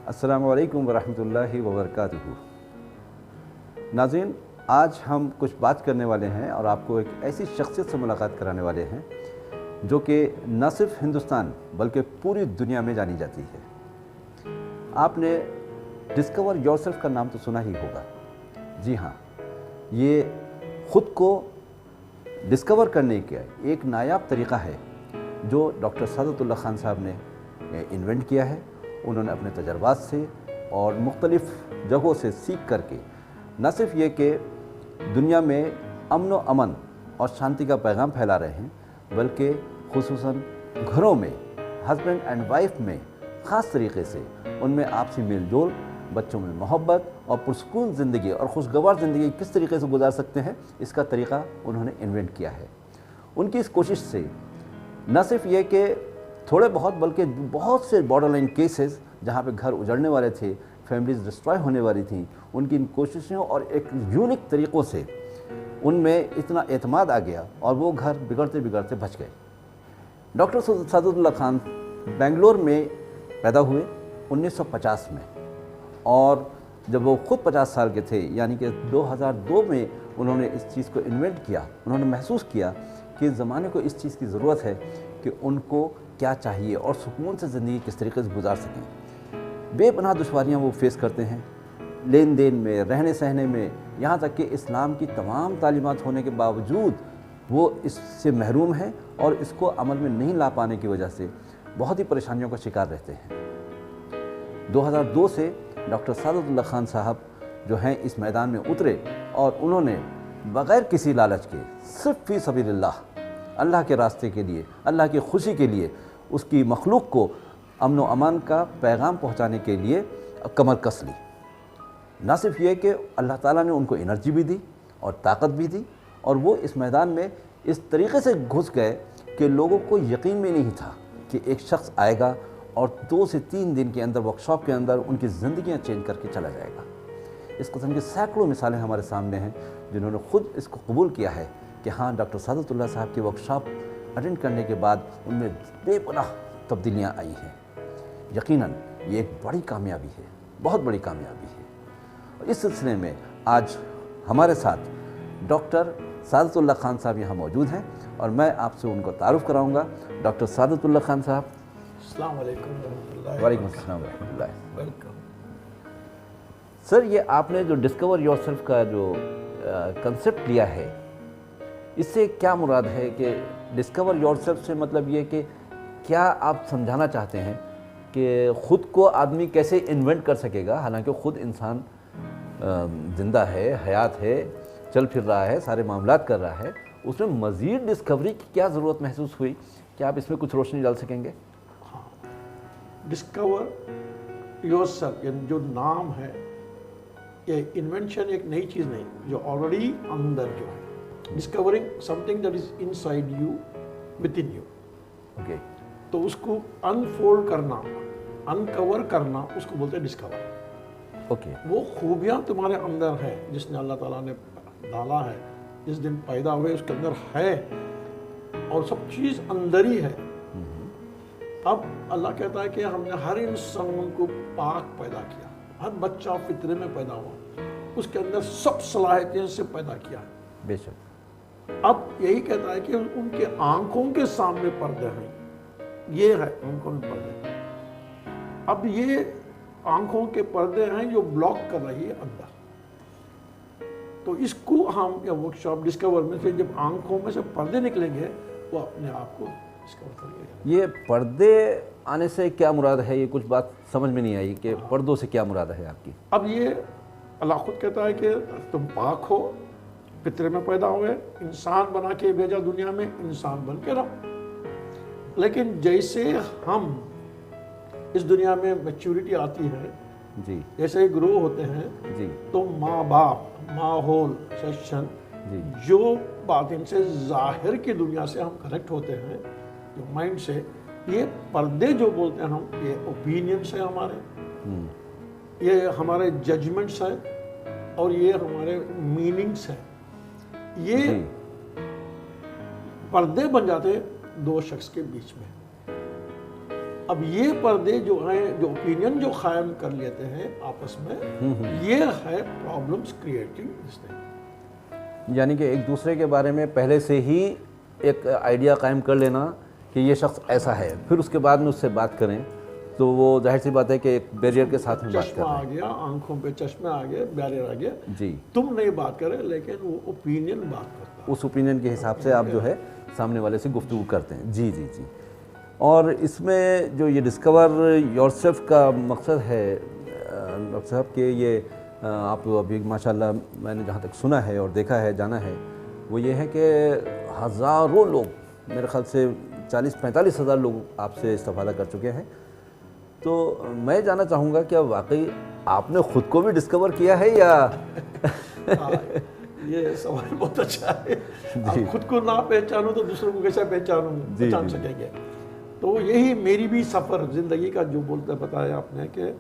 السلام علیکم ورحمۃ اللہ وبرکاتہ۔ ناظرین، آج ہم کچھ بات کرنے والے ہیں اور آپ کو ایک ایسی شخصیت سے ملاقات کرانے والے ہیں جو کہ نہ صرف ہندوستان بلکہ پوری دنیا میں جانی جاتی ہے۔ آپ نے ڈسکور یور سیلف کا نام تو سنا ہی ہوگا۔ جی ہاں، یہ خود کو ڈسکور کرنے کا ایک نایاب طریقہ ہے جو ڈاکٹر سعادت اللہ خان صاحب نے انوینٹ کیا ہے۔ انہوں نے اپنے تجربات سے اور مختلف جگہوں سے سیکھ کر کے نہ صرف یہ کہ دنیا میں امن و امن اور شانتی کا پیغام پھیلا رہے ہیں، بلکہ خصوصاً گھروں میں ہسبینڈ اینڈ وائف میں خاص طریقے سے ان میں آپسی میل جول، بچوں میں محبت اور پرسکون زندگی اور خوشگوار زندگی کس طریقے سے گزار سکتے ہیں، اس کا طریقہ انہوں نے انوینٹ کیا ہے۔ ان کی اس کوشش سے نہ صرف یہ کہ تھوڑے بہت بلکہ بہت سے بارڈر لائن کیسز جہاں پہ گھر اجڑنے والے تھے، فیملیز ڈسٹرائے ہونے والی تھیں، ان کی ان کوششوں اور ایک یونک طریقوں سے ان میں اتنا اعتماد آ گیا اور وہ گھر بگڑتے بگڑتے بچ گئے۔ ڈاکٹر سعادت اللہ خان بنگلور میں پیدا ہوئے 1950 میں، اور جب وہ خود 50 سال کے تھے، یعنی کہ 2002 میں انہوں نے اس چیز کو انوینٹ کیا۔ انہوں نے محسوس کیا کہ زمانے کو اس چیز کی ضرورت ہے کہ ان کو کیا چاہیے اور سکون سے زندگی کس طریقے سے گزار سکیں۔ بے پناہ دشواریاں وہ فیس کرتے ہیں، لین دین میں، رہنے سہنے میں، یہاں تک کہ اسلام کی تمام تعلیمات ہونے کے باوجود وہ اس سے محروم ہیں اور اس کو عمل میں نہیں لا پانے کی وجہ سے بہت ہی پریشانیوں کا شکار رہتے ہیں۔ 2002 سے ڈاکٹر سعادت اللہ خان صاحب جو ہیں اس میدان میں اترے اور انہوں نے بغیر کسی لالچ کے صرف فی سبیل اللہ کے راستے کے لیے، اللہ کی خوشی کے لیے، اس کی مخلوق کو امن و امان کا پیغام پہنچانے کے لیے کمر کس لی۔ نہ صرف یہ کہ اللہ تعالیٰ نے ان کو انرجی بھی دی اور طاقت بھی دی، اور وہ اس میدان میں اس طریقے سے گھس گئے کہ لوگوں کو یقین میں نہیں تھا کہ ایک شخص آئے گا اور 2 سے 3 دن کے اندر ورکشاپ کے اندر ان کی زندگیاں چینج کر کے چلا جائے گا۔ اس قسم کی سینکڑوں مثالیں ہمارے سامنے ہیں جنہوں نے خود اس کو قبول کیا ہے کہ ہاں، ڈاکٹر سعادت اللہ صاحب کی ورکشاپ اٹینڈ کرنے کے بعد ان میں بے پناہ تبدیلیاں آئی ہیں۔ یقیناً یہ ایک بڑی کامیابی ہے، بہت بڑی کامیابی ہے۔ اور اس سلسلے میں آج ہمارے ساتھ ڈاکٹر سعادت اللہ خان صاحب یہاں موجود ہیں اور میں آپ سے ان کو تعارف کراؤں گا۔ ڈاکٹر سعادت اللہ خان صاحب، السلام علیکم ورحمۃ اللہ۔ وعلیکم السلام ورحمۃ اللہ۔ ویلکم۔ سر، یہ آپ نے جو ڈسکور یور سیلف کا جو کنسیپٹ لیا ہے، اس سے کیا مراد ہے کہ ڈسکور یور سیلف سے مطلب یہ کہ کیا آپ سمجھانا چاہتے ہیں کہ خود کو آدمی کیسے انوینٹ کر سکے گا، حالانکہ خود انسان زندہ ہے، حیات ہے، چل پھر رہا ہے، سارے معاملات کر رہا ہے، اس میں مزید ڈسکوری کی کیا ضرورت محسوس ہوئی؟ کیا آپ اس میں کچھ روشنی ڈال سکیں گے؟ ہاں، ڈسکور یور سیلف یعنی جو نام ہے، یہ انوینشن ایک نئی چیز نہیں، جو آلریڈی اندر جو ہے، discovering some thing that is in side you, with in you. Okay, تو اس کو انفولڈ کرنا، انکور کرنا، اس کو بولتے ہیں ڈسکور۔ اوکے، وہ خوبیاں تمہارے اندر ہیں جس نے اللہ تعالیٰ نے ڈالا ہے، جس دن پیدا ہوئے اس کے اندر ہے، اور سب چیز اندر ہی ہے۔ اب اللہ کہتا ہے کہ ہم نے ہر انسان کو پاک پیدا کیا، ہر بچہ فطرے میں پیدا ہوا، اس کے اندر سب صلاحیتیں سے پیدا کیا ہے۔ بے شک۔ اب یہی کہتا ہے کہ ان کے آنکھوں کے سامنے پردے ہیں، یہ ہے آنکھوں میں پردے۔ اب یہ آنکھوں کے پردے ہیں جو بلاک کر رہی ہے اندر، تو اس کو ہم یا ورکشاپ ڈسکور میں سے جب آنکھوں میں سے پردے نکلیں گے، وہ اپنے آپ کو ڈسکور کر لے گا۔ یہ پردے آنے سے کیا مراد ہے؟ یہ کچھ بات سمجھ میں نہیں آئی کہ پردوں سے کیا مراد ہے آپ کی؟ اب یہ اللہ خود کہتا ہے کہ تم پاک ہو، فطرے میں پیدا ہوئے، انسان بنا کے بھیجا دنیا میں، انسان بن کے رہو۔ لیکن جیسے ہم اس دنیا میں میچورٹی آتی ہے، جی جیسے ہی گرو ہوتے ہیں، جی تو ماں باپ، ماحول، سیشن، جی جو بات ان سے ظاہر کی دنیا سے ہم کنیکٹ ہوتے ہیں، جو مائنڈ سے، یہ پردے جو بولتے ہیں ہم، یہ اوپینینس ہیں ہمارے، یہ ہمارے ججمنٹس ہیں، اور یہ ہمارے میننگس ہیں۔ یہ پردے بن جاتے 2 شخص کے بیچ میں۔ اب یہ پردے جو ہیں، جو اوپینین جو قائم کر لیتے ہیں آپس میں، یہ ہے پرابلمس کریٹنگ دس تھنگ. یعنی کہ ایک دوسرے کے بارے میں پہلے سے ہی ایک آئیڈیا قائم کر لینا کہ یہ شخص ایسا ہے، پھر اس کے بعد میں اس سے بات کریں تو وہ ظاہر سی بات ہے کہ ایک بیریئر کے ساتھ میں بات چشمہ آ گیا، آنکھوں پہ چشمہ آ گیا، بیریئر آ گیا. جی، تم نہیں بات کرے لیکن وہ اوپینین بات کرتا ہے. اس اوپینین کے حساب سے آپ جو ہے سامنے والے سے گفتگو کرتے ہیں. جی جی جی. اور اس میں جو یہ ڈسکور یور سیلف کا مقصد ہے ڈاکٹر صاحب کہ یہ آپ ابھی ماشاءاللہ میں نے جہاں تک سنا ہے اور دیکھا ہے، جانا ہے، وہ یہ ہے کہ ہزاروں لوگ، میرے خیال سے 40-45 ہزار لوگ آپ سے استفادہ کر چکے ہیں. تو میں جاننا چاہوں گا کہ واقعی آپ نے خود کو بھی ڈسکور کیا ہے یا یہ سوال بہت اچھا ہے. آپ خود کو نہ پہچانو تو دوسروں کو کیسے پہچان سکیں گے؟ تو یہی میری بھی سفر زندگی کا جو بتایا آپ نے کہ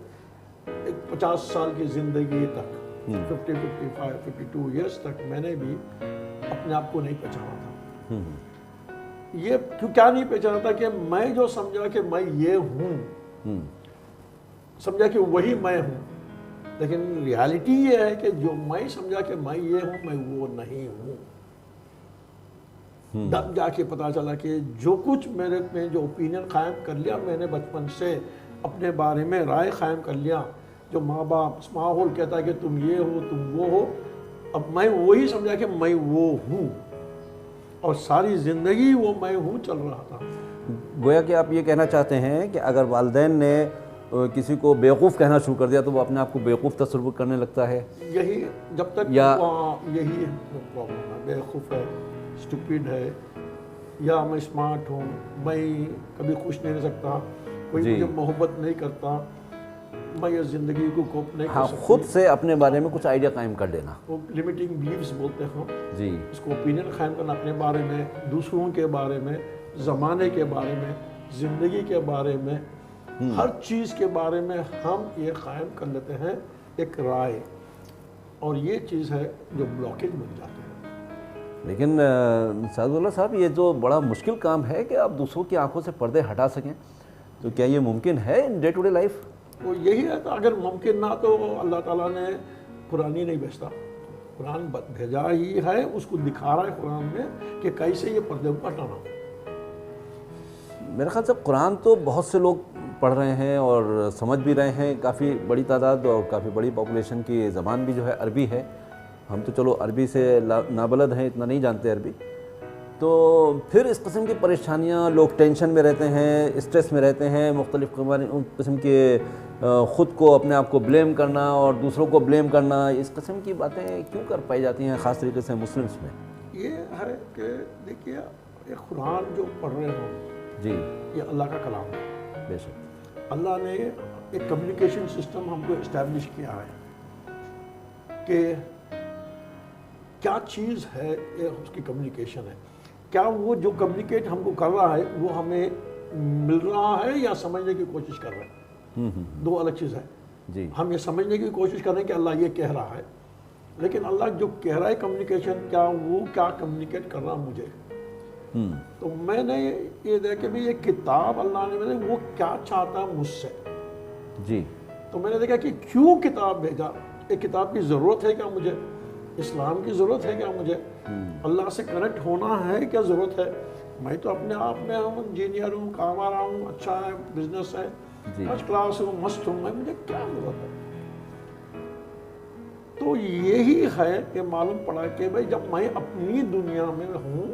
ایک 50 سال کی زندگی تک، 52 ایئرس تک میں نے بھی اپنے آپ کو نہیں پہچانا تھا. یہ کیا نہیں پہچانا تھا کہ میں جو سمجھا کہ میں یہ ہوں، سمجھا کہ وہی میں ہوں، لیکن ریالٹی یہ ہے کہ جو میں سمجھا کہ میں یہ ہوں، میں وہ نہیں ہوں. تب جا کے پتا چلا کہ جو کچھ میرے میں جو اوپینین قائم کر لیا میں نے بچپن سے، اپنے بارے میں رائے قائم کر لیا، جو ماں باپ ماحول کہتا ہے کہ تم یہ ہو، تم وہ ہو، اب میں وہی سمجھا کہ میں وہ ہوں، اور ساری زندگی وہ میں ہوں چل رہا تھا. گویا کہ آپ یہ کہنا چاہتے ہیں کہ اگر والدین نے کسی کو بیوقوف کہنا شروع کر دیا تو وہ اپنے آپ کو بیوقوف تصور کرنے لگتا ہے. یہی جب تک یہی پرابلم ہے، بیوقوف ہے، اسٹوپڈ ہے، یا میں اسمارٹ ہوں، میں کبھی خوش نہیں رہ سکتا، کوئی مجھے محبت نہیں کرتا، میں یہ زندگی کو کوپ نہیں کر سکتا. خود سے اپنے بارے میں کچھ آئیڈیا قائم کر لینا، وہ لمیٹنگ بلیفز بولتے ہیں. جی، اس کو اوپینین قائم کرنا اپنے بارے میں، دوسروں کے بارے میں، زمانے کے بارے میں، زندگی کے بارے میں، ہر چیز کے بارے میں ہم یہ قائم کر لیتے ہیں ایک رائے، اور یہ چیز ہے جو بلاکیج بن جاتے ہیں. لیکن سعد اللہ صاحب، یہ جو بڑا مشکل کام ہے کہ آپ دوسروں کی آنکھوں سے پردے ہٹا سکیں، تو کیا یہ ممکن ہے in day to day life? وہ یہی ہے، تو اگر ممکن نہ تو اللہ تعالیٰ نے قرآن ہی نہیں بھیجتا. قرآن بھیجا ہی ہے، اس کو دکھا رہا ہے قرآن میں کہ کیسے یہ پردے کو ہٹانا. میرے خیال سے قرآن تو بہت سے لوگ پڑھ رہے ہیں اور سمجھ بھی رہے ہیں، کافی بڑی تعداد اور کافی بڑی پاپولیشن کی زبان بھی جو ہے عربی ہے. ہم تو چلو عربی سے نابلد ہیں، اتنا نہیں جانتے عربی. تو پھر اس قسم کی پریشانیاں، لوگ ٹینشن میں رہتے ہیں، اسٹریس میں رہتے ہیں، مختلف قسم کے خود کو اپنے آپ کو بلیم کرنا اور دوسروں کو بلیم کرنا، اس قسم کی باتیں کیوں کر پائی جاتی ہیں خاص طریقے سے مسلمس میں؟ یہ ہے کہ دیکھیے، یہ قرآن جو پڑھ رہے ہوں، جی، یہ اللہ کا کلام ہے. بے شک اللہ نے ایک کمیونیکیشن سسٹم ہم کو اسٹیبلش کیا ہے کہ کیا چیز ہے، یہ اس کی کمیونیکیشن ہے. کیا وہ جو کمیونیکیٹ ہم کو کر رہا ہے وہ ہمیں مل رہا ہے یا سمجھنے کی کوشش کر رہا ہے؟ دو الگ چیز ہے. جی، ہم یہ سمجھنے کی کوشش کر رہے ہیں کہ اللہ یہ کہہ رہا ہے، لیکن اللہ جو کہہ رہا ہے کمیونیکیشن، کیا وہ کیا کمیونیکیٹ کر رہا مجھے؟ تو میں نے یہ دیکھا کہ یہ کتاب اللہ نے وہ کیا چاہتا مجھ سے. جی، تو میں نے دیکھا کہ کیوں کتاب بھیجا. ایک کتاب کی ضرورت ہے کیا مجھے؟ اسلام کی ضرورت ہے کیا مجھے؟ اللہ سے کنیکٹ ہونا ہے کیا ضرورت ہے؟ میں تو اپنے آپ میں ہوں، انجینئر ہوں، کام آ رہا ہوں، اچھا ہے، بزنس ہے، فرسٹ کلاس ہوں، مست ہوں، مجھے کیا ضرورت ہے؟ تو یہی ہے کہ معلوم پڑا کہ بھائی جب میں اپنی دنیا میں ہوں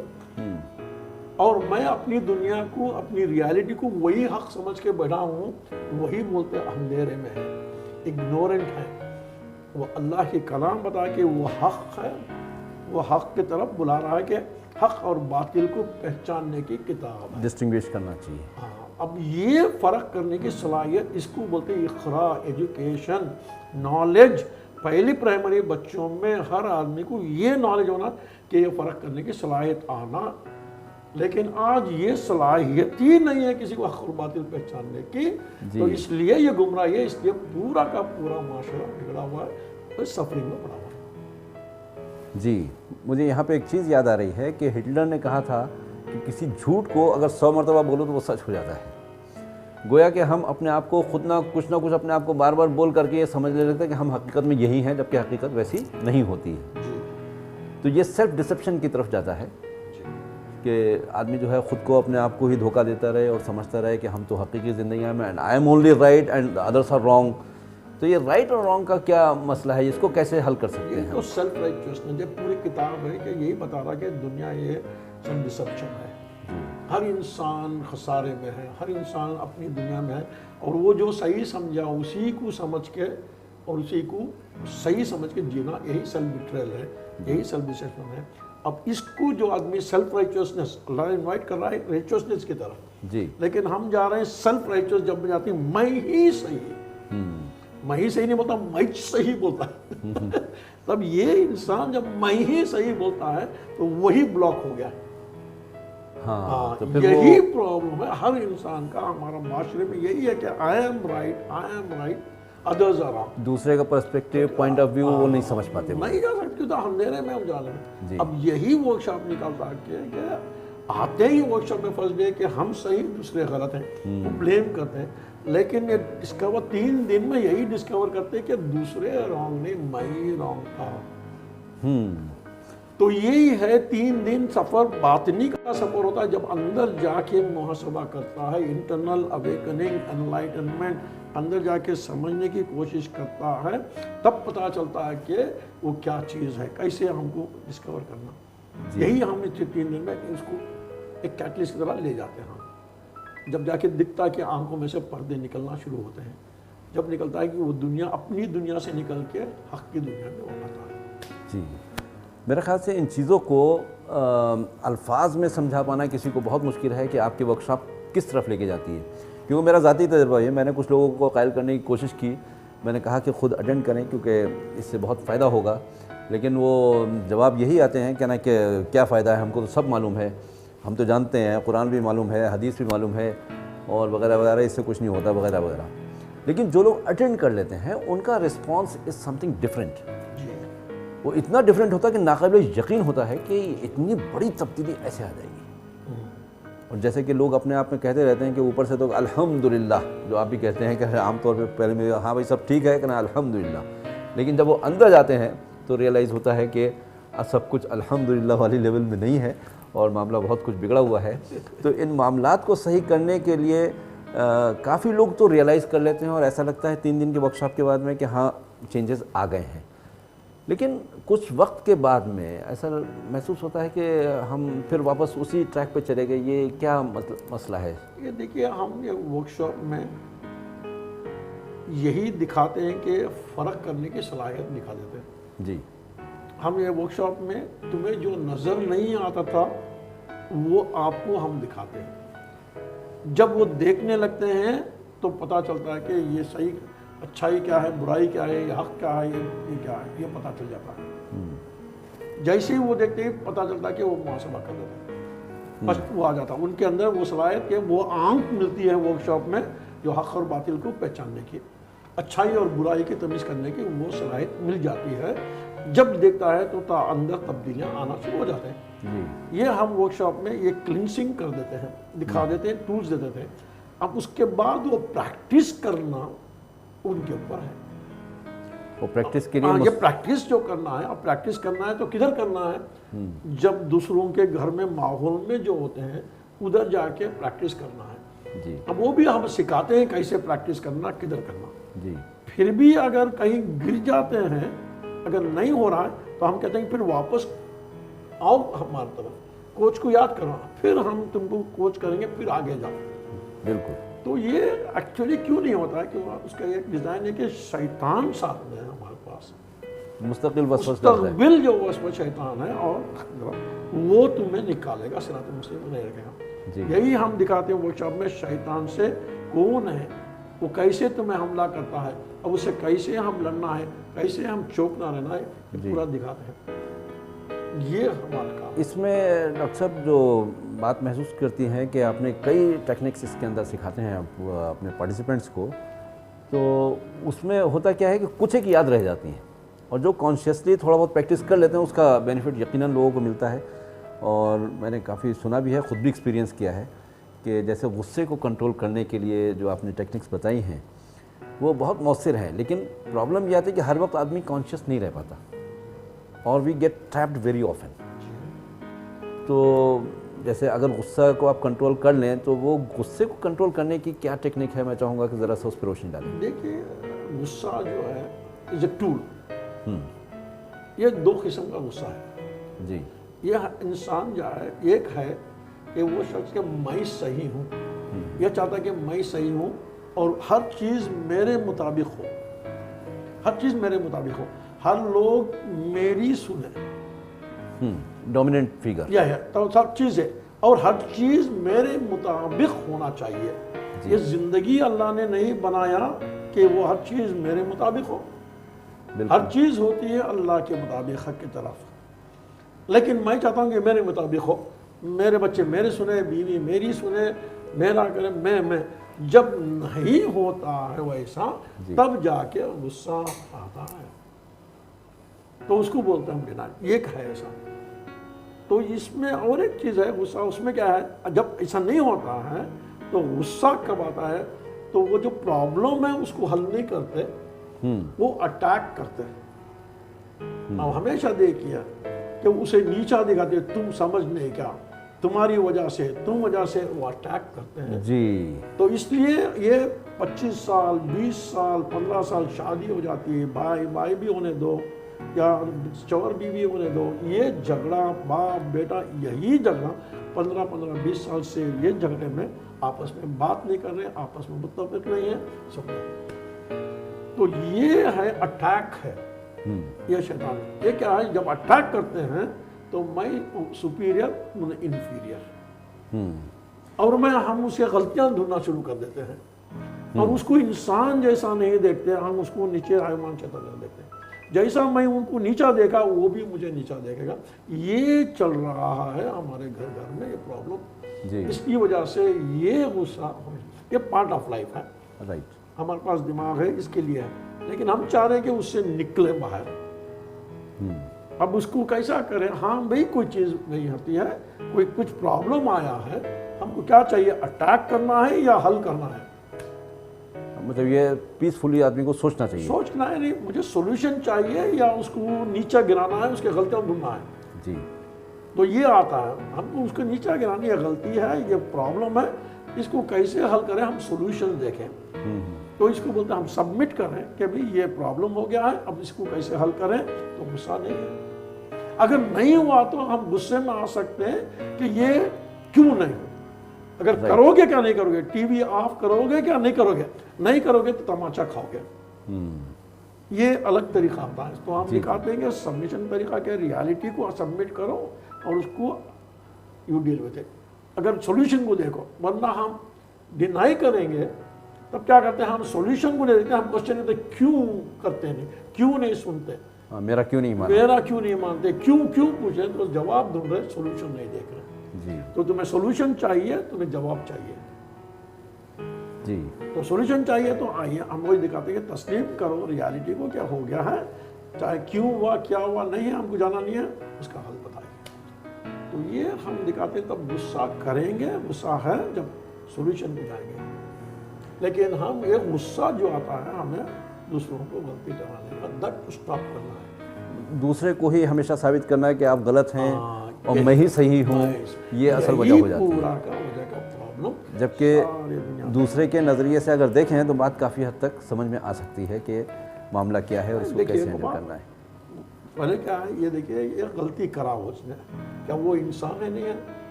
اور میں اپنی دنیا کو، اپنی ریالٹی کو وہی حق سمجھ کے بیٹھا ہوں، وہی بولتے اندھیرے میں ہے، اگنورنٹ ہے. وہ اللہ کی کلام بتا کہ وہ حق ہے، وہ حق کی طرف بلا رہا ہے کہ حق اور باطل کو پہچاننے کی کتاب ہے، ڈسٹنگوش کرنا چاہیے. اب یہ فرق کرنے کی صلاحیت، اس کو بولتے ہیں اقرا، ایجوکیشن، نالج. پہلی پرائمری بچوں میں ہر آدمی کو یہ نالج ہونا کہ یہ فرق کرنے کی صلاحیت آنا. لیکن آج یہ صلاحیت ہی نہیں ہے کسی کو حق اور باطل پہچاننے کی. تو اس لیے یہ گمراہی ہے، اس لیے پورا کا پورا معاشرہ بگڑا ہوا ہے، سفرنگ میں پڑا ہوا ہے. جی، مجھے یہاں پہ ایک چیز یاد آ رہی ہے کہ ہٹلر نے کہا تھا کہ کسی جھوٹ کو اگر 100 مرتبہ بولو تو وہ سچ ہو جاتا ہے. گویا کہ ہم اپنے آپ کو خود نہ کچھ اپنے آپ کو بار بار بول کر کے یہ سمجھ لے لیتے ہیں کہ ہم حقیقت میں یہی ہیں، جبکہ حقیقت ویسی نہیں ہوتی ہے۔ تو یہ سیلف ڈسپشن کی طرف جاتا ہے کہ آدمی جو ہے خود کو اپنے آپ کو ہی دھوکہ دیتا رہے اور سمجھتا رہے کہ ہم تو حقیقی زندگی میں، and I am only right and others are wrong. تو یہ رائٹ اور رانگ کا کیا مسئلہ ہے، اس کو کیسے حل کر سکتے ہیں؟ تو سیلف رائٹیوسنس جب پوری کتاب ہے کہ یہی بتا رہا کہ دنیا یہ سیلف ڈسپشن ہے، ہر انسان خسارے میں ہے، ہر انسان اپنی دنیا میں ہے، اور وہ جو صحیح سمجھا اسی کو سمجھ کے اور اسی کو صحیح سمجھ کے جینا، یہی سیلف بیٹریل ہے، یہی سیلف ڈسپشن ہے۔ اب اس کو جو آدمی سیلف رائٹیوسنس، اللہ انوائٹ کر رہا ہے رائٹیوسنس کی طرف، جی، لیکن ہم جا رہے ہیں سیلف رائٹیوس جب جاتے ہیں میں ہی صحیح، میں ہی صحیح نہیں بولتا، میں صحیح بولتا ہے تب یہ انسان جب میں ہی صحیح بولتا ہے تو وہی بلاک ہو گیا۔ ہاں، تو یہی پرابلم ہے ہر انسان کا، ہمارا معاشرے میں یہی ہے کہ I am right others are wrong. دوسرے کا پرسپیکٹیو پوائنٹ آف ویو وہ نہیں سمجھ پاتے، نہیں جا سکتے تو اندھیرے میں ہم جا رہے ہیں۔ اب یہی ورکشاپ نکالتا ہے کہ آتے ہی ورکشاپ میں پھنس گئے کہ ہم صحیح دوسرے غلط ہیں، وہ بلیم کرتے ہیں، لیکن یہ ڈسکور 3 دن میں یہی ڈسکور کرتے ہیں کہ دوسرے رانگ نہیں، میں ہی رانگ تھا۔ تو یہی ہے 3 دن سفر، باطنی کا سفر ہوتا ہے جب اندر جا کے محاسبہ کرتا ہے، انٹرنل اویکننگ، انلائٹنمنٹ، اندر جا کے سمجھنے کی کوشش کرتا ہے، تب پتہ چلتا ہے کہ وہ کیا چیز ہے، کیسے ہم کو ڈسکور کرنا۔ یہی ہم نے 3 دن میں اس کو ایک کیٹلسٹ کی طرح لے جاتے ہیں، جب جا کے دکھتا ہے کہ آنکھوں میں سے پردے نکلنا شروع ہوتے ہیں، جب نکلتا ہے کہ وہ دنیا اپنی دنیا سے نکل کے حق کی دنیا میں وہ آتا ہے۔ جی، میرے خیال سے ان چیزوں کو الفاظ میں سمجھا پانا کسی کو بہت مشکل ہے کہ آپ کی ورکشاپ کس طرف لے کے جاتی ہے، کیونکہ میرا ذاتی تجربہ ہے، میں نے کچھ لوگوں کو قائل کرنے کی کوشش کی، میں نے کہا کہ خود اٹینڈ کریں کیونکہ اس سے بہت فائدہ ہوگا، لیکن وہ جواب یہی آتے ہیں کہنا کہ کیا فائدہ ہے، ہم کو تو سب معلوم ہے، ہم تو جانتے ہیں، قرآن بھی معلوم ہے، حدیث بھی معلوم ہے، اور وغیرہ وغیرہ، اس سے کچھ نہیں ہوتا وغیرہ وغیرہ۔ لیکن جو لوگ اٹینڈ کر لیتے ہیں ان کا response is some thing different, وہ اتنا ڈفرینٹ ہوتا ہے کہ ناقابل یقین ہوتا ہے کہ اتنی بڑی تبدیلی ایسے آ جائے گی۔ اور جیسے کہ لوگ اپنے آپ میں کہتے رہتے ہیں کہ اوپر سے تو الحمدللہ، جو آپ بھی کہتے ہیں کہ عام طور پہ پہلے میں ہاں بھائی سب ٹھیک ہے کہ نا الحمدللہ، لیکن جب وہ اندر جاتے ہیں تو ریئلائز ہوتا ہے کہ سب کچھ الحمدللہ والی لیول میں نہیں ہے اور معاملہ بہت کچھ بگڑا ہوا ہے۔ تو ان معاملات کو صحیح کرنے کے لیے کافی لوگ تو ریئلائز کر لیتے ہیں اور ایسا لگتا ہے 3 دن کے ورکشاپ کے بعد میں کہ ہاں چینجز آ گئے ہیں، لیکن کچھ وقت کے بعد میں ایسا محسوس ہوتا ہے کہ ہم پھر واپس اسی ٹریک پہ چلے گئے۔ یہ کیا مسئلہ ہے؟ یہ دیکھیے، ہم یہ ورکشاپ میں یہی دکھاتے ہیں کہ فرق کرنے کی صلاحیت دکھا دیتے ہیں۔ جی، ہم یہ ورکشاپ میں تمہیں جو نظر نہیں آتا تھا وہ آپ کو ہم دکھاتے ہیں، جب وہ دیکھنے لگتے ہیں تو پتہ چلتا ہے کہ یہ صحیح، اچھائی کیا ہے، برائی کیا ہے، یہ حق کیا ہے، یہ کیا ہے، یہ پتہ چل جاتا ہے۔ جیسے ہی وہ دیکھتے ہیں پتہ چلتا ہے کہ وہ محاسبہ کر دیتے ہیں، بس وہ آ جاتا ہے ان کے اندر وہ صلاحیت کہ وہ آنکھ ملتی ہے ورکشاپ میں جو حق اور باطل کو پہچاننے کی، اچھائی اور برائی کی تمیز کرنے کی وہ صلاحیت مل جاتی ہے۔ جب دیکھتا ہے تو تا اندر تبدیلیاں آنا شروع ہو جاتے ہیں۔ یہ ہم ورکشاپ میں یہ کلینسنگ کر دیتے ہیں، دکھا دیتے ہیں، ٹولز دے دیتے ہیں۔ اب اس کے بعد وہ پریکٹس کرنا ان کے اوپر ہے۔ وہ پریکٹس کے لیے یہ پریکٹس جو کرنا ہے، اب پریکٹس کرنا ہے تو کدھر کرنا ہے؟ جب دوسروں کے گھر میں، ماحول میں جو ہوتے ہیں ادھر جا کے پریکٹس کرنا ہے۔ جی، اب وہ بھی ہم سکھاتے ہیں کیسے پریکٹس کرنا، کدھر کرنا۔ جی، پھر بھی اگر کہیں گر جاتے ہیں، اگر نہیں ہو رہا ہے تو ہم کہتے ہیں کہ پھر واپس آؤ ہماری طرف، کوچ کو یاد کرو، پھر ہم تم کو کوچ کریں گے، پھر آگے جاؤ۔ بالکل۔ تو یہ ایکچولی کیوں نہیں ہوتا ہے کہ اس کا ایک ڈیزائن ہے کہ شیطان ساتھ میں ہے ہمارے پاس، مستقل وسوسہ ڈالتا ہے، مستقبل جو وسوسہ شیطان ہے، اور وہ تمہیں نکالے گا، صراط مستقیم نہیں رکھے گا۔ یہی ہم دکھاتے ہیں ورکشاپ میں، شیطان سے کون ہے، وہ کیسے تمہیں حملہ کرتا ہے، اب اسے کیسے ہم لڑنا ہے، کیسے ہم چوک نہ رہنا ہے، یہ پورا دکھاتے ہیں۔ یہ ہمارا کام۔ اس میں ڈاکٹر صاحب جو بات محسوس کرتی ہیں کہ آپ نے کئی ٹیکنکس اس کے اندر سکھاتے ہیں اپنے پارٹیسپینٹس کو، تو اس میں ہوتا کیا ہے کہ کچھ ایک یاد رہ جاتی ہیں، اور جو کانشیسلی تھوڑا بہت پریکٹس کر لیتے ہیں اس کا بینیفٹ یقیناً لوگوں کو ملتا ہے، اور میں نے کافی سنا بھی ہے، خود بھی ایکسپیرینس کیا ہے کہ جیسے غصے کو کنٹرول کرنے کے لیے جو آپ نے ٹیکنکس بتائی ہیں وہ بہت مؤثر ہے، لیکن پرابلم یہ آتی ہے کہ ہر وقت آدمی کانشیس نہیں رہ پاتا اور we get trapped very often. تو جیسے اگر غصہ کو آپ کنٹرول کر لیں تو وہ غصے کو کنٹرول کرنے کی کیا ٹیکنیک ہے؟ میں چاہوں گا کہ ذرا سا اس پہ روشنی ڈالیں. دیکھیے غصہ جو ہے از اے ٹول. یہ دو قسم کا غصہ ہے. جی. یہ انسان جو ہے ایک ہے کہ وہ شخص کہ میں صحیح ہوں، یہ چاہتا ہے کہ میں صحیح ہوں اور ہر چیز میرے مطابق ہو، ہر چیز میرے مطابق ہو، ہر لوگ میری سنیں. Dominant figure. یہ ہے تو سب چیز ہے اور ہر چیز میرے مطابق ہونا چاہیے. یہ زندگی اللہ نے نہیں بنایا کہ وہ ہر چیز میرے مطابق ہو. ہر چیز ہوتی ہے اللہ کے مطابق، حق کی طرف. لیکن میں چاہتا ہوں کہ میرے مطابق ہو، میرے بچے میرے سنے، بیوی میری سنے، میرا کرے، میں جب نہیں ہوتا ہے ویسا تب جا کے غصہ آتا ہے. تو اس کو بولتے ہیں ہم ڈینائل. ایک ہے ایسا. تو اس میں اور ایک چیز ہے غصہ. اس میں کیا ہے، جب ایسا نہیں ہوتا ہے تو غصہ کب آتا ہے تو وہ جو پرابلم ہے اس کو حل نہیں کرتے، وہ اٹیک کرتے ہیں. اب ہمیشہ دیکھیے کہ اسے نیچا دکھاتے، تم سمجھ نہیں کیا، تمہاری وجہ سے، تم وجہ سے، وہ اٹیک کرتے ہیں. جی. تو اس لیے یہ 25 سال 20 سال 15 سال شادی ہو جاتی ہے، بھائی بھی ہونے دو یا چور بیوی ہونے دو، یہ جھگڑا باپ بیٹا، یہی جھگڑا 15-20 سال سے یہ جھگڑے میں آپس میں بات نہیں کر رہے، آپس میں متفق نہیں ہے سب. تو یہ ہے اٹیک ہے. یہ شیطان یہ کیا ہے، جب اٹیک کرتے ہیں تو میں سپیریئر انہیں انفیریئر، اور ہم اسے غلطیاں ڈھونڈنا شروع کر دیتے ہیں اور اس کو انسان جیسا نہیں دیکھتے، ہم اس کو نیچے حیوان شیطان دیکھتے ہیں. جیسا میں ان کو نیچا دیکھا وہ بھی مجھے نیچا دیکھے گا. یہ چل رہا ہے ہمارے گھر میں یہ پرابلم. اس کی وجہ سے یہ غصہ، یہ پارٹ آف لائف ہے. رائٹ. ہمارے پاس دماغ ہے اس کے لیے ہے، لیکن ہم چاہ رہے ہیں کہ اس سے نکلے باہر. اب اس کو کیسا کریں؟ ہاں بھئی کوئی چیز نہیں ہوتی ہے، کوئی کچھ پرابلم آیا ہے، ہم کو کیا چاہیے، اٹیک کرنا ہے یا حل کرنا ہے؟ مطلب یہ پیسفلی آدمی کو سوچنا چاہیے. سوچنا ہے نہیں، مجھے سولوشن چاہیے یا اس کو نیچا گرانا ہے، اس کے غلطیاں ڈھونڈنا ہے. جی. تو یہ آتا ہے ہم کو اس کو نیچا گرانا، یہ غلطی ہے، یہ پرابلم ہے، اس کو کیسے حل کریں، ہم سولوشن دیکھیں. تو اس کو بولتے ہیں ہم سبمٹ کریں کہ بھئی یہ پرابلم ہو گیا ہے، اب اس کو کیسے حل کریں. تو غصہ نہیں ہے. اگر نہیں ہوا تو ہم غصے میں آ سکتے ہیں کہ یہ کیوں نہیں. اگر کرو گے کیا نہیں کرو گے، ٹی وی آف کرو گے کیا نہیں کرو گے، نہیں کرو گے تو تماچا کھاؤ گے. یہ الگ طریقہ آتا ہے. تو ہم دکھاتے ہیں کہ سبمیشن طریقہ کہ ریالٹی کو سبمٹ کرو اور اس کو یو ڈیل وتھ اٹ. اگر سولوشن کو دیکھو، ورنہ ہم ڈینائی کریں گے تب کیا کرتے ہیں، ہم سولوشن کو نہیں دیتے، ہم کوشچن کرتے کیوں کرتے نہیں، کیوں نہیں سنتے، میرا کیوں نہیں مانتے، میرا کیوں نہیں مانتے، کیوں پوچھیں تو جواب ڈھونڈ رہے، سولوشن نہیں دیکھ رہے. جی. تو تمہیں سولوشن چاہیے، تمہیں جواب چاہیے. جی. تو سولوشن چاہیے تو آئیے ہم وہی دکھاتے ہیں کہ تسلیم کرو ریالٹی کو، کیا ہو گیا ہے، چاہے کیوں ہوا کیا ہوا نہیں ہے، ہم کو جانا نہیں ہے، اس کا حل بتائیے. تو یہ ہم دکھاتے ہیں. تب غصہ کریں گے، غصہ ہے جب سولوشن پہ جائیں گے. لیکن ہم ایک غصہ جو آتا ہے ہمیں دوسروں کو غلطی کرانے کا، دیٹ اسٹاپ کرنا ہے. دوسرے کو ہی ہمیشہ ثابت کرنا ہے کہ آپ غلط ہیں اور میں ہی صحیح ہوں، یہ اصل وجہ ہو جاتی ہے. جبکہ دوسرے کے نظریے سے اگر دیکھیں تو بات کافی حد تک سمجھ میں آ سکتی ہے کہ معاملہ کیا ہے اور اس کو کیسے ہینڈل کرنا ہے. پہلے کیا ہے یہ دیکھیے، یہ غلطی کرا اس نے، کیا وہ انسان ہے نہیں ہے؟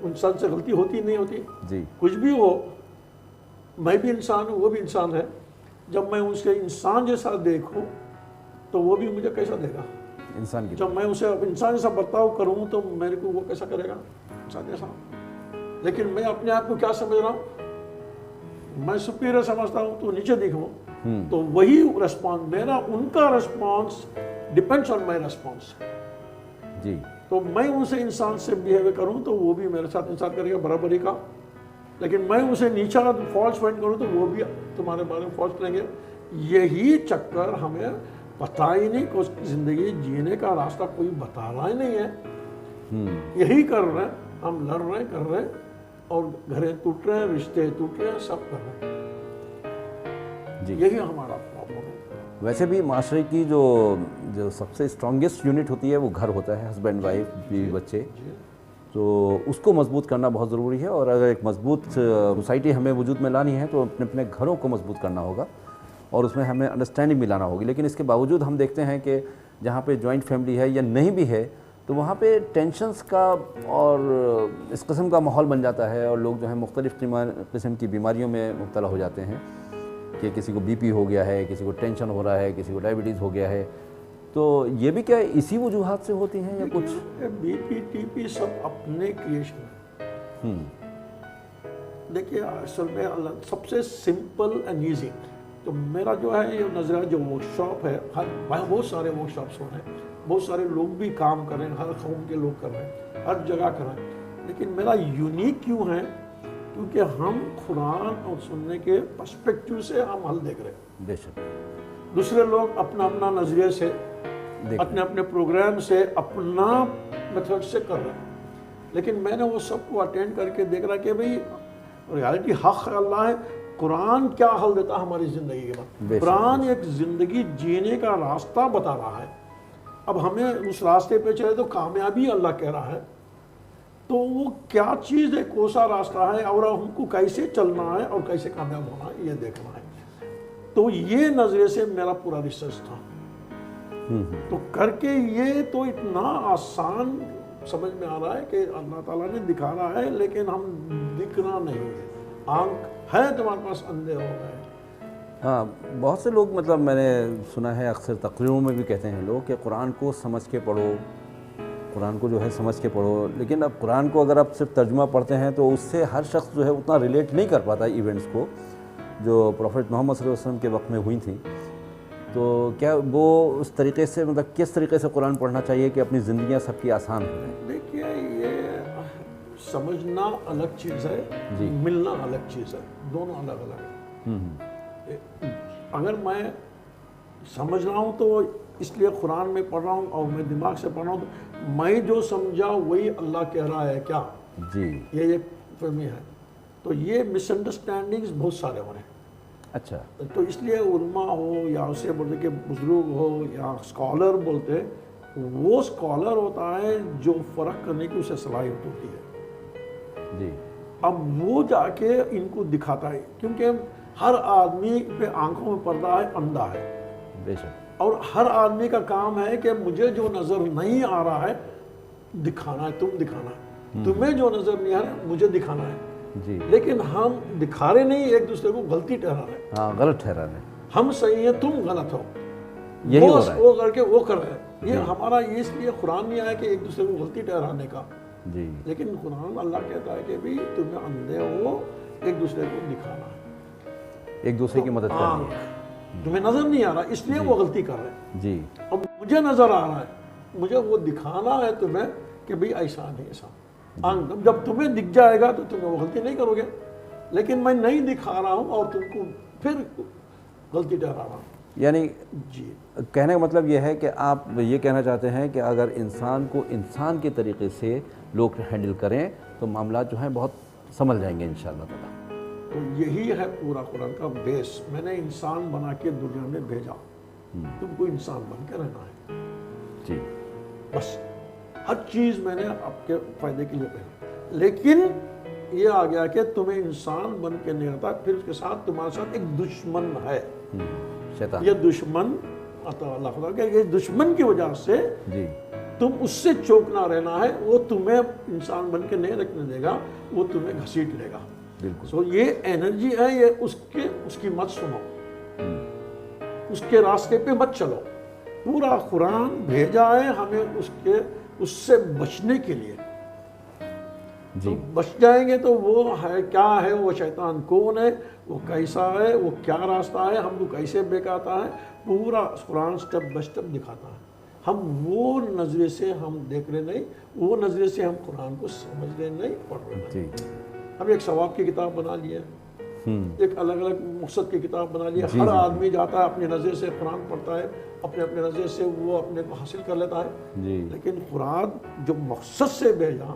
انسان سے غلطی ہوتی نہیں ہوتی. جی. کچھ بھی ہو، میں بھی انسان ہوں، وہ بھی انسان ہے. جب میں اس کے انسان جیسا دیکھوں تو وہ بھی مجھے کیسا دے گا، انسان کی. جب میں اسے انسان جیسا برتاؤ کروں تو میرے کو وہ کیسا کرے گا، انسان جیسا. لیکن میں اپنے آپ کو کیا سمجھ رہا ہوں، میں سپیریئر سمجھتا ہوں تو نیچے دکھوں، تو وہی ریسپانس میرا، ان کا response depends on my response. جی. تو میں ان سے انسان سے بیہیو کروں تو وہ بھی میرے ساتھ انسان کرے گا برابری کا. لیکن میں اسے نیچا فالس فائنڈ کروں تو وہ بھی تمہارے بارے میں فالس کریں گے. یہی چکر ہمیں پتہ ہی نہیں کہ زندگی جینے کا راستہ کوئی بتا رہا ہی نہیں ہے. یہی کر رہے ہیں ہم، لڑ رہے ہیں، کر رہے ہیں. اور گھریں ٹوٹ رہے ہیں، رشتے ٹوٹ رہے ہیں، سب کر رہے ہیں. جی یہی ہمارا پرابلم ہے. ویسے بھی معاشرے کی جو سب سے اسٹرانگیسٹ یونٹ ہوتی ہے وہ گھر ہوتا ہے، ہسبینڈ وائف بیوی بچے. تو اس کو مضبوط کرنا بہت ضروری ہے، اور اگر ایک مضبوط سوسائٹی ہمیں وجود میں لانی ہے تو اپنے اپنے گھروں کو مضبوط کرنا ہوگا اور اس میں ہمیں انڈرسٹینڈنگ بھی لانا ہوگی. لیکن اس کے باوجود ہم دیکھتے ہیں کہ جہاں پہ جوائنٹ فیملی ہے یا نہیں بھی ہے تو وہاں پہ ٹینشنز کا اور اس قسم کا ماحول بن جاتا ہے، اور لوگ جو ہیں مختلف قسم کی بیماریوں میں مبتلا ہو جاتے ہیں کہ کسی کو بی پی ہو گیا ہے، کسی کو ٹینشن ہو رہا ہے، کسی کو ڈائبٹیز ہو گیا ہے. تو یہ بھی کیا اسی وجوہات سے ہوتی ہیں یا کچھ؟ بی پی ٹی پی سب اپنے کریشن ہے. دیکھیے اصل میں اللہ سب سے سمپل اینڈ ایزی. تو میرا جو ہے یہ نظریہ جو ورک شاپ ہے، بہت سارے ورک شاپس ہو رہے ہیں، بہت سارے لوگ بھی کام کر رہے ہیں، ہر قوم کے لوگ کر رہے ہیں، ہر جگہ کر رہے ہیں. لیکن میرا یونیک کیوں ہے؟ کیونکہ ہم قرآن اور سننے کے پرسپیکٹیو سے ہم حل دیکھ رہے ہیں. بے شک. دوسرے لوگ اپنا اپنا نظریے سے، اپنے اپنے پروگرام سے، اپنا میتھڈ سے کر رہے ہیں. لیکن میں نے وہ سب کو اٹینڈ کر کے دیکھ رہا کہ بھئی ریالٹی حق اللہ ہے. قرآن کیا حل دیتا ہماری زندگی کے بعد؟ قرآن ایک زندگی جینے کا راستہ بتا رہا ہے. اب ہمیں اس راستے پہ چلے تو کامیابی اللہ کہہ رہا ہے. تو وہ کیا چیز ہے، کون سا راستہ ہے، اور ہم کو کیسے چلنا ہے اور کیسے کامیاب ہونا ہے، یہ دیکھنا ہے. تو یہ نظریے سے میرا پورا ریسرچ تھا. تو کر کے یہ تو اتنا آسان سمجھ میں آ رہا ہے کہ اللہ تعالیٰ نے دکھا رہا ہے، لیکن ہم دکھنا نہیں ہے. آنکھ ہے تمہارے پاس، اندھے ہو گئے. ہاں بہت سے لوگ مطلب میں نے سنا ہے، اکثر تقریروں میں بھی کہتے ہیں لوگ کہ قرآن کو سمجھ کے پڑھو، قرآن کو جو ہے سمجھ کے پڑھو. لیکن اب قرآن کو اگر آپ صرف ترجمہ پڑھتے ہیں تو اس سے ہر شخص جو ہے اتنا ریلیٹ نہیں کر پاتا ایونٹس کو جو پروفیٹ محمد صلی اللہ علیہ وسلم کے وقت میں ہوئی تھیں. تو کیا وہ اس طریقے سے مطلب کس طریقے سے قرآن پڑھنا چاہیے کہ اپنی زندگیاں سب کی آسان ہو جائیں؟ دیکھیے یہ سمجھنا الگ چیز ہے، ملنا الگ چیز ہے، دونوں الگ الگ ہے. اگر میں سمجھ رہا ہوں تو اس لیے قرآن میں پڑھ رہا ہوں اور میں دماغ سے پڑھ رہا ہوں تو میں جو سمجھا وہی اللہ کہہ رہا ہے کیا؟ جی یہ ایک فہمی ہے. تو یہ مس انڈرسٹینڈنگز بہت سارے ہو رہے ہیں. اچھا. تو اس لیے علماء ہو یا اسے بولتے کہ بزرگ ہو یا اسکالر بولتے، وہ اسکالر ہوتا ہے جو فرق کرنے کی اسے صلاحیت ہوتی ہے. جی. اب وہ جا کے ان کو دکھاتا ہے، کیونکہ ہر آدمی پہ آنکھوں میں پردہ ہے، اندھا ہے. بے شک. اور ہر آدمی کا کام ہے کہ مجھے جو نظر نہیں آ رہا ہے دکھانا ہے، تم دکھانا ہے. تمہیں جو نظر نہیں آ رہا ہے مجھے دکھانا ہے. جی. لیکن ہم دکھا رہے نہیں، ایک دوسرے کو غلطی ٹھہرا رہے ہیں. ہاں غلط ٹھہرا رہے. ہم صحیح ہیں، تم غلط ہو. یہی ہو رہا ہے. وہ کر کے وہ کر رہے ہیں. یہ ہمارا اس لیے قرآن نہیں آیا کہ ایک دوسرے کو غلطی ٹھہرانے کا. جی. لیکن قرآن اللہ کہتا ہے کہ بھی تمہیں اندھے ہو، ایک دوسرے کو دکھانا ہے، ایک دوسرے کی مدد کرنی ہے. تمہیں نظر نہیں آ رہا اس لیے وہ غلطی کر رہے ہیں. جی. اب مجھے نظر آ رہا ہے، مجھے وہ دکھانا ہے تمہیں کہ بھئی ایسا نہیں ایسا. جب تمہیں دکھ جائے گا تو تمہیں وہ غلطی نہیں کرو گے. لیکن میں نہیں دکھا رہا ہوں اور تم کو پھر غلطی ٹھہرا رہا ہوں. یعنی جی کہنے کا مطلب یہ ہے کہ آپ یہ کہنا چاہتے ہیں کہ اگر انسان کو انسان کے طریقے سے لوگ ہینڈل کریں تو معاملات جو ہیں بہت سنبھل جائیں گے انشاءاللہ تعالیٰ. تو یہی ہے پورا قرآن کا بیس. میں نے انسان بنا کے دنیا میں بھیجا، تم کو انسان بن کے رہنا ہے. جی. بس ہر چیز میں نے آپ کے فائدے کے لیے بھیجا. لیکن یہ آ گیا کہ تمہیں انسان بن کے نہیں رہتا، پھر اس کے ساتھ تمہارے ساتھ ایک دشمن ہے، شیطان. یہ دشمن اللہ خدا کہ یہ دشمن کی وجہ سے جی تم اس سے چوکنا رہنا ہے. وہ تمہیں انسان بن کے نہیں رکھنے دے گا، وہ تمہیں گھسیٹ لے گا. بالکل. سو یہ انرجی ہے، یہ اس کی مت سنو، اس کے راستے پہ مت چلو. پورا قرآن بھیجا ہے ہمیں اس سے بچنے کے لیے. تو بچ جائیں گے تو وہ ہے کیا ہے، وہ شیطان کون ہے، وہ کیسا ہے، وہ کیا راستہ ہے، ہم کو کیسے بہکاتا ہے، پورا قرآن سٹیپ بائی سٹیپ دکھاتا ہے. ہم وہ نظریے سے ہم دیکھ رہے نہیں، وہ نظریے سے ہم قرآن کو سمجھ رہے نہیں، پڑھ رہے نہیں. ہم ایک ثواب کی کتاب بنا لی ہے، ایک الگ الگ مقصد کی کتاب بنا لی ہے. ہر آدمی جاتا ہے اپنے نظریے سے قرآن پڑھتا ہے، اپنے نظریے سے وہ اپنے کو حاصل کر لیتا ہے. لیکن قرآن جو مقصد سے بھیجا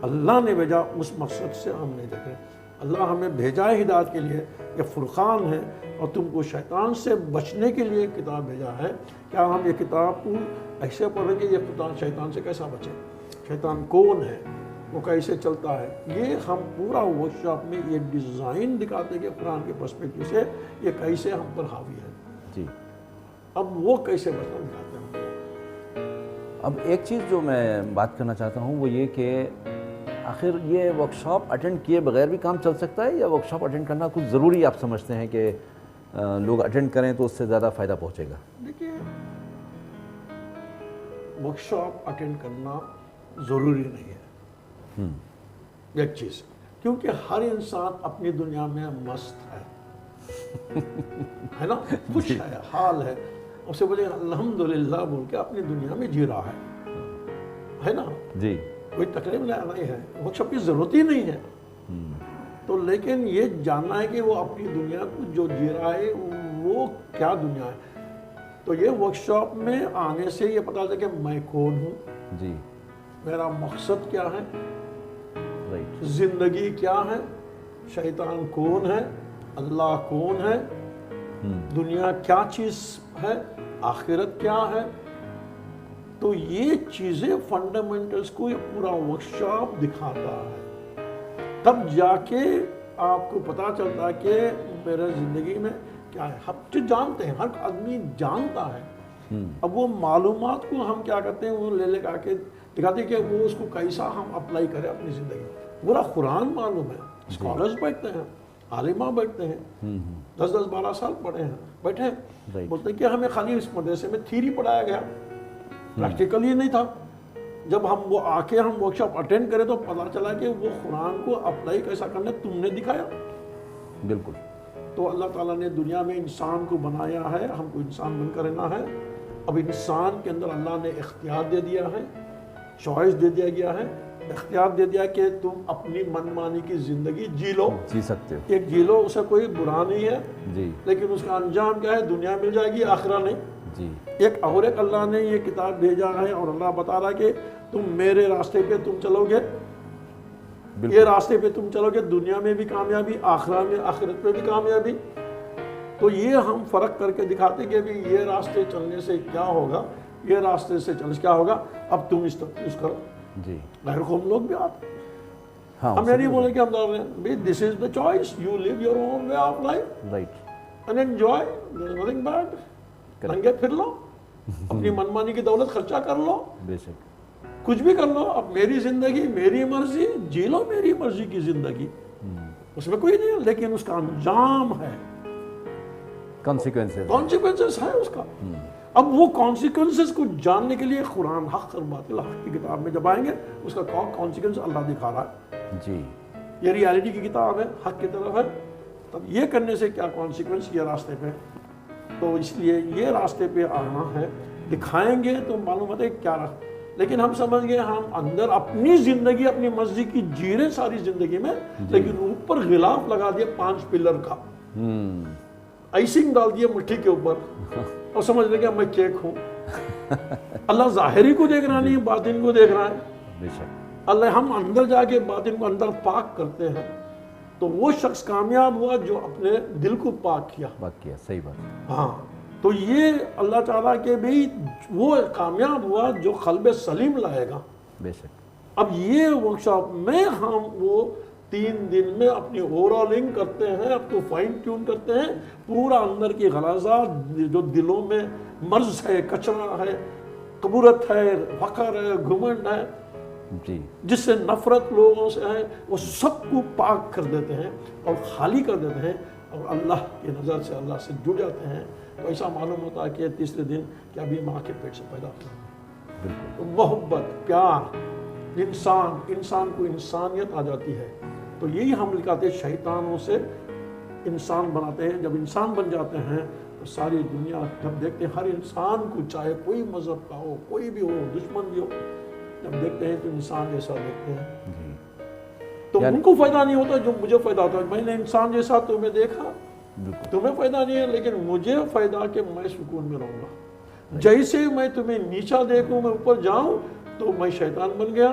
اللہ نے بھیجا اس مقصد سے ہم نہیں دیکھ رہے. اللہ ہمیں بھیجا ہے ہدایت کے لیے، یہ فرقان ہے، اور تم کو شیطان سے بچنے کے لیے کتاب بھیجا ہے. کیا ہم یہ کتاب کو ایسے پڑھیں گے یہ شیطان سے کیسا بچے، شیطان کون ہے، وہ کیسے چلتا ہے؟ یہ ہم پورا ورک شاپ میں یہ ڈیزائن دکھاتے ہیں کہ قرآن کے پرسپیکٹو سے یہ کیسے ہم پر حاوی ہے. جی اب وہ کیسے بچنا دکھاتے ہیں. اب ایک چیز جو میں بات کرنا چاہتا ہوں وہ یہ کہ آخر یہ ورکشاپ اٹینڈ کیے بغیر بھی کام چل سکتا ہے، یا ورکشاپ اٹینڈ کرنا کچھ ضروری آپ سمجھتے ہیں کہ لوگ اٹینڈ کریں تو اس سے زیادہ فائدہ پہنچے گا؟ دیکھیے ورک شاپ اٹینڈ کرنا ضروری نہیں ہے. ایک چیز، کیونکہ ہر انسان اپنی دنیا میں مست ہے نا، خوش ہے، حال ہے، اس سے بولے الحمدللہ بول کے اپنی دنیا میں جی رہا ہے نا. جی کوئی تکلیف نہیں ہے، ورک شاپ کی ضرورت ہی نہیں ہے. تو لیکن یہ جاننا ہے کہ وہ اپنی دنیا کو جو جی رہا ہے وہ کیا دنیا ہے. تو یہ ورک شاپ میں آنے سے یہ پتا چلے کہ میں کون ہوں، جی میرا مقصد کیا ہے، رائٹ، زندگی کیا ہے، شیطان کون ہے، اللہ کون ہے، دنیا کیا چیز ہے، آخرت کیا ہے. تو یہ چیزیں فنڈامنٹلز کو یہ پورا ورکشاپ دکھاتا ہے. تب جا کے آپ کو پتا چلتا ہے کہ میرے زندگی میں کیا ہے. ہم تو جانتے ہیں، ہر آدمی جانتا ہے. اب وہ معلومات کو ہم کیا کرتے ہیں، وہ لے کر کے دکھاتے ہیں کہ وہ اس کو کیسا ہم اپلائی کریں اپنی زندگی میں. پورا قرآن معلوم ہے، اسکالرز بیٹھتے ہیں، عالمہ بیٹھتے ہیں، 10-12 سال پڑھے ہیں، بیٹھے ہیں، بولتے ہیں کہ ہمیں خالی اس مدرسے میں تھیوری پڑھایا گیا، پریکٹیکل ہی نہیں تھا. جب ہم وہ آ کے ہم ورکشاپ اٹینڈ کرے تو پتا چلا کہ وہ قرآن کو اپلائی کیسا کرنا تم نے دکھایا. بالکل. تو اللہ تعالیٰ نے دنیا میں انسان کو بنایا ہے، ہم کو انسان بن کر رہنا ہے. اب انسان کے اندر اللہ نے اختیار دے دیا ہے، چوائس دے دیا گیا ہے، اختیار دے دیا کہ تم اپنی من مانی کی زندگی جی لو، جی سکتے ہو. ایک جی لو، اسے کوئی برا نہیں ہے. جی لیکن اس کا انجام کیا ہے، دنیا مل جائے گی، آخرہ نہیں. جی ایک اللہ نے یہ کتاب بھیجا ہے اور اللہ بتا رہا ہے کہ تم میرے راستے پہ تم چلو گے، یہ راستے پہ تم چلو گے، دنیا میں بھی کامیابی، آخرت پہ بھی کامیابی. تو یہ ہم فرق کر کے دکھاتے کہ یہ راستے چلنے سے کیا ہوگا، یہ راستے سے چلنے سے کیا ہوگا. اب تم اس طرح یوز کرو. جی غیر قوم لوگ بھی آتے ہیں. ہاں، ہم یہ نہیں بولے کہ ہم ڈر رہے ہیں. This is the choice, you live your own way of life right, and enjoy, there is nothing bad. ننگے پھر لو، اپنی منمانی کی دولت خرچہ کر لو، بے شک، کچھ بھی کر لو. اب میری زندگی، میری مرضی، جی لو میری مرضی کی زندگی، اس میں کوئی نہیں ہے. لیکن اس کا انجام ہے، کانسیکوینسز ہے اس کا. اب وہ کانسیکوینسز کو جاننے کے لیے قرآن حق اور باطل حق کی کتاب میں جب آئیں گے، اس کا کانسیکوینس اللہ دکھا رہا ہے. جی یہ ریالٹی کی کتاب ہے، حق کی طرف ہے. تب یہ کرنے سے کیا کانسیکوینس، یہ راستے پہ. تو اس لیے یہ راستے پہ آنا ہے، دکھائیں گے تو معلوم ہوتا ہے کیا رہا. لیکن ہم سمجھ گئے ہم اندر اپنی زندگی، اپنی مرضی کی جی رہے ساری زندگی میں، لیکن اوپر غلاف لگا دیا 5 پلر کا، آئسنگ ڈال دیا مٹھی کے اوپر، اور سمجھ رہے کہ میں کیک ہوں. اللہ ظاہری کو دیکھ رہا نہیں، باطن کو دیکھ رہا ہے. بے شک. اللہ ہم اندر جا کے باطن کو اندر پاک کرتے ہیں. تو وہ شخص کامیاب ہوا جو اپنے دل کو پاک کیا. صحیح بات. ہاں، تو یہ اللہ تعالیٰ کے بھی وہ کامیاب ہوا جو قلب سلیم لائے گا. بے شک. اب یہ ورکشاپ میں ہم وہ 3 دن میں اپنی اوورالنگ کرتے ہیں، اب تو فائن ٹیون کرتے ہیں پورا اندر کی غلاظات جو دلوں میں مرض ہے، کچرا ہے، کبورت ہے، فخر ہے، گھمنڈ ہے، جی جس سے نفرت لوگوں سے ہے، وہ سب کو پاک کر دیتے ہیں اور خالی کر دیتے ہیں، اور اللہ کی نظر سے اللہ سے جڑ جاتے ہیں. تو ایسا معلوم ہوتا ہے کہ تیسرے دن کہ ابھی ماں کے پیٹ سے پیدا ہوتا ہے. بالکل. محبت، پیار، انسان کو انسانیت آ جاتی ہے. تو یہی ہم لکھاتے ہیں شیطانوں سے انسان بناتے ہیں. جب انسان بن جاتے ہیں تو ساری دنیا جب دیکھتے ہیں ہر انسان کو، چاہے کوئی مذہب کا ہو، کوئی بھی ہو، دشمن بھی ہو، جب دیکھتے ہیں تو انسان جیسا دیکھتے ہیں. تو ان کو فائدہ نہیں ہوتا جو مجھے فائدہ ہوتا ہے. میں نے انسان جیسا تمہیں دیکھا، تمہیں فائدہ نہیں ہے، لیکن مجھے فائدہ کہ میں سکون میں رہوں گا. جیسے میں تمہیں نیچا دیکھوں، میں اوپر جاؤں تو میں شیطان بن گیا،